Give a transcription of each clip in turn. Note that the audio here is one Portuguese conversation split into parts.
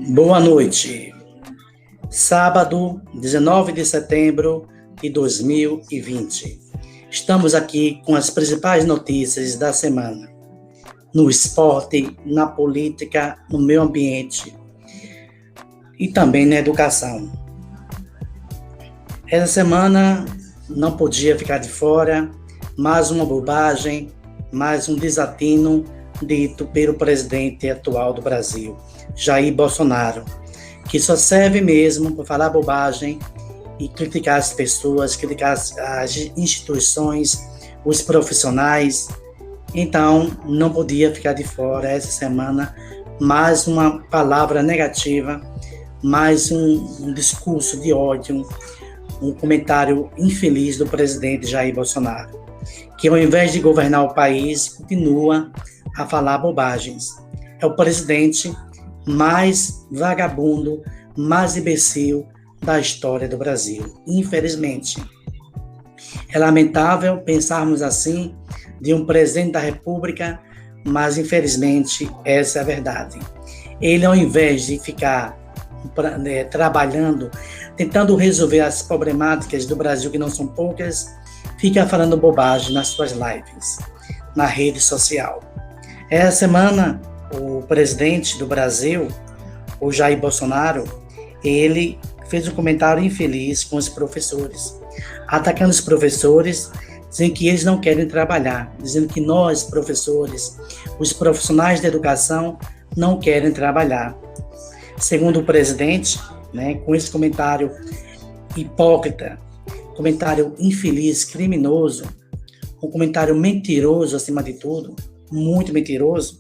Boa noite. Sábado, 19 de setembro de 2020. Estamos aqui com as principais notícias da semana. No esporte, na política, no meio ambiente e também na educação. Essa semana não podia ficar de fora mais uma bobagem, mais um desatino dito pelo presidente atual do Brasil, Jair Bolsonaro, que só serve mesmo para falar bobagem e criticar as pessoas, criticar as instituições, os profissionais. Então, não podia ficar de fora essa semana mais uma palavra negativa, mais um discurso de ódio, um comentário infeliz do presidente Jair Bolsonaro, que ao invés de governar o país, continua a falar bobagens. É o presidente mais vagabundo, mais imbecil da história do Brasil, infelizmente. É lamentável pensarmos assim de um presidente da República, mas infelizmente essa é a verdade. Ele, ao invés de ficar trabalhando, tentando resolver as problemáticas do Brasil, que não são poucas, fica falando bobagem nas suas lives, na rede social. Essa semana, o presidente do Brasil, o Jair Bolsonaro, ele fez um comentário infeliz com os professores, atacando os professores, dizendo que eles não querem trabalhar, dizendo que nós, professores, os profissionais da educação, não querem trabalhar. Segundo o presidente, com esse comentário hipócrita, comentário infeliz, criminoso, um comentário mentiroso acima de tudo, muito mentiroso,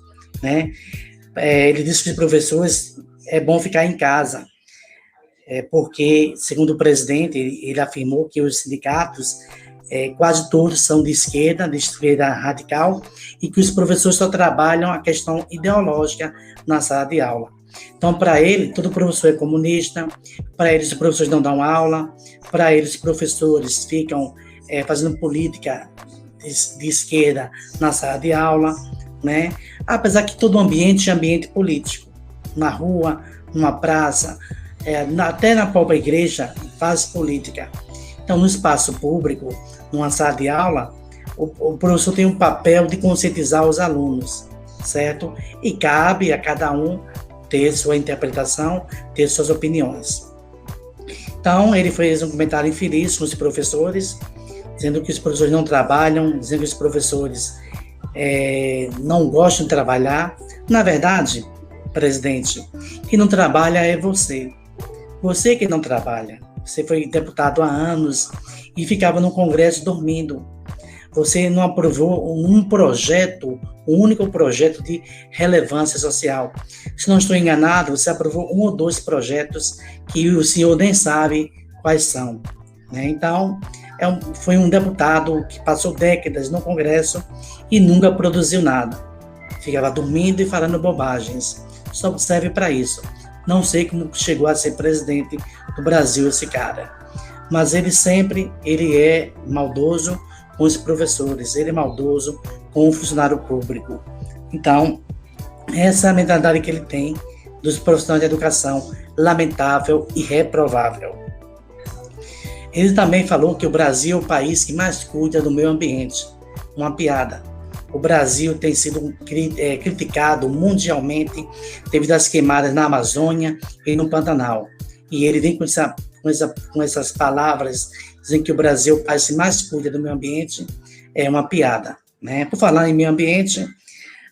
ele disse que os professores é bom ficar em casa, porque, segundo o presidente, ele afirmou que os sindicatos, quase todos são de esquerda radical, e que os professores só trabalham a questão ideológica na sala de aula. Então, para ele, todo professor é comunista, para eles os professores não dão aula, para eles os professores ficam fazendo política de esquerda na sala de aula, Apesar que todo ambiente é ambiente político, na rua, numa praça, até na própria igreja faz política. Então, no espaço público, numa sala de aula, o professor tem um papel de conscientizar os alunos, certo? E cabe a cada um ter sua interpretação, ter suas opiniões. Então, ele fez um comentário infeliz com os professores, dizendo que os professores não trabalham, dizendo que os professores não gostam de trabalhar. Na verdade, presidente, quem não trabalha é você. Você que não trabalha. Você foi deputado há anos e ficava no Congresso dormindo. Você não aprovou um único projeto de relevância social. Se não estou enganado, você aprovou 1 ou 2 projetos que o senhor nem sabe quais são. Então, foi um deputado que passou décadas no Congresso e nunca produziu nada. Ficava dormindo e falando bobagens. Só serve para isso. Não sei como chegou a ser presidente do Brasil esse cara. Mas ele é maldoso com os professores, ele é maldoso com o funcionário público. Então, essa é a mentalidade que ele tem dos profissionais de educação, lamentável e reprovável. Ele também falou que o Brasil é o país que mais cuida do meio ambiente. Uma piada. O Brasil tem sido criticado mundialmente devido às queimadas na Amazônia e no Pantanal. E ele vem com essas palavras, dizendo que o Brasil é o país que mais cuida do meio ambiente. É uma piada. Por falar em meio ambiente,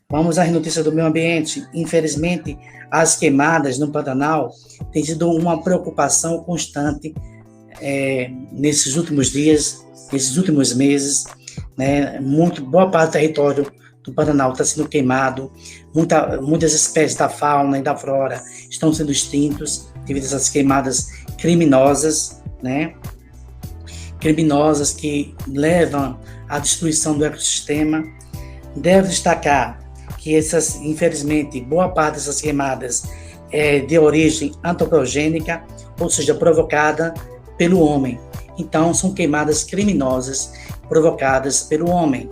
vamos às notícias do meio ambiente. Infelizmente, as queimadas no Pantanal têm sido uma preocupação constante nesses últimos dias, nesses últimos meses. Boa parte do território do Pantanal está sendo queimado, muitas espécies da fauna e da flora estão sendo extintos devido a essas queimadas criminosas, criminosas que levam à destruição do ecossistema. Deve destacar que infelizmente, boa parte dessas queimadas é de origem antropogênica, ou seja, provocada pelo homem. Então, são queimadas criminosas provocadas pelo homem.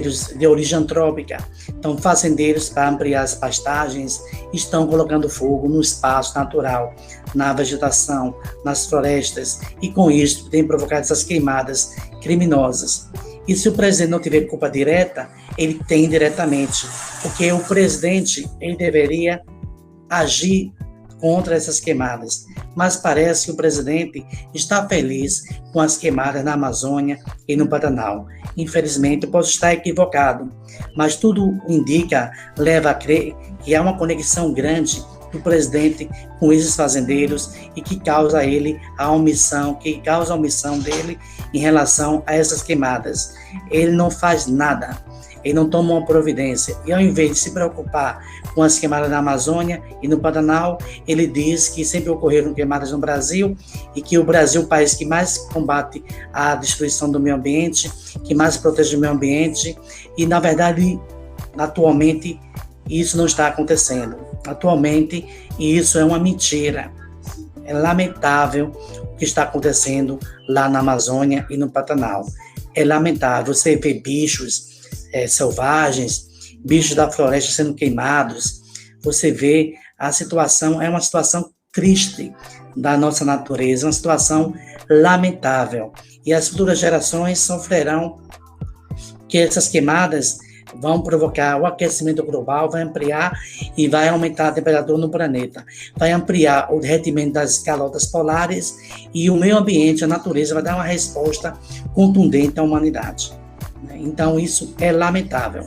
de origem antrópica. Então, fazendeiros, para ampliar as pastagens, estão colocando fogo no espaço natural, na vegetação, nas florestas, e com isso tem provocado essas queimadas criminosas. E se o presidente não tiver culpa direta, ele tem diretamente, porque o presidente ele deveria agir contra essas queimadas. Mas parece que o presidente está feliz com as queimadas na Amazônia e no Pantanal. Infelizmente, eu posso estar equivocado, mas tudo indica, leva a crer que há uma conexão grande do presidente com esses fazendeiros e que causa a ele a omissão dele em relação a essas queimadas. Ele não faz nada. Ele não toma uma providência. E ao invés de se preocupar com as queimadas na Amazônia e no Pantanal, ele diz que sempre ocorreram queimadas no Brasil e que o Brasil é o país que mais combate a destruição do meio ambiente, que mais protege o meio ambiente. E, na verdade, atualmente, isso não está acontecendo. Atualmente, isso é uma mentira. É lamentável o que está acontecendo lá na Amazônia e no Pantanal. É lamentável. Você vê bichos selvagens, bichos da floresta sendo queimados. Você vê a situação, é uma situação triste da nossa natureza, uma situação lamentável. E as futuras gerações sofrerão que essas queimadas vão provocar o aquecimento global, vai ampliar e vai aumentar a temperatura no planeta. Vai ampliar o derretimento das calotas polares e o meio ambiente, a natureza, vai dar uma resposta contundente à humanidade. Então, isso é lamentável.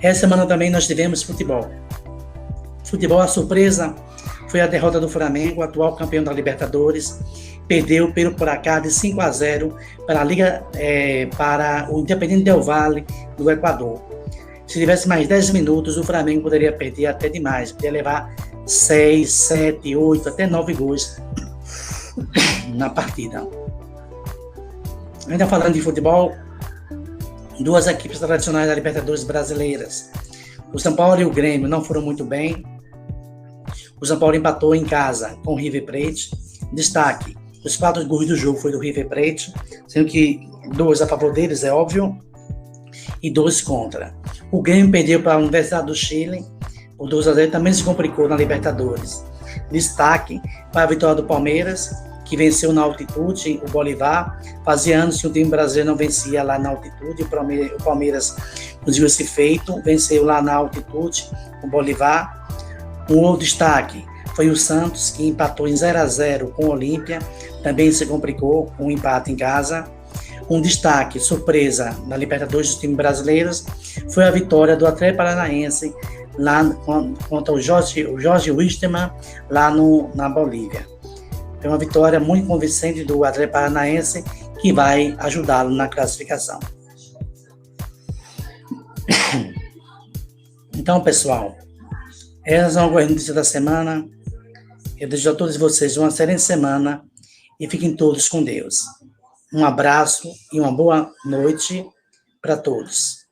Essa semana também nós tivemos futebol. Futebol, a surpresa foi a derrota do Flamengo, atual campeão da Libertadores. Perdeu pelo placar de 5-0 para a Liga, para o Independiente del Valle do Equador. Se tivesse mais 10 minutos, o Flamengo poderia perder até demais. Poderia levar 6, 7, 8, até 9 gols na partida. Ainda falando de futebol, duas equipes tradicionais da Libertadores brasileiras. O São Paulo e o Grêmio não foram muito bem. O São Paulo empatou em casa com o River Plate. Destaque, os 4 gols do jogo foi do River Plate, sendo que 2 a favor deles, é óbvio, e 2 contra. O Grêmio perdeu para a Universidade do Chile, por 2-0, também se complicou na Libertadores. Destaque para a vitória do Palmeiras, que venceu na altitude o Bolívar. Fazia anos que o time brasileiro não vencia lá na altitude, o Palmeiras conseguiu esse feito, venceu lá na altitude o Bolívar. Um outro destaque foi o Santos, que empatou em 0-0 com o Olímpia, também se complicou com um empate em casa. Um destaque, surpresa, na Libertadores dos times brasileiros, foi a vitória do Atlético Paranaense lá contra o Jorge Wilstermann, lá na Bolívia. É uma vitória muito convincente do Atlético Paranaense, que vai ajudá-lo na classificação. Então, pessoal, essas são algumas notícias da semana. Eu desejo a todos vocês uma excelente semana e fiquem todos com Deus. Um abraço e uma boa noite para todos.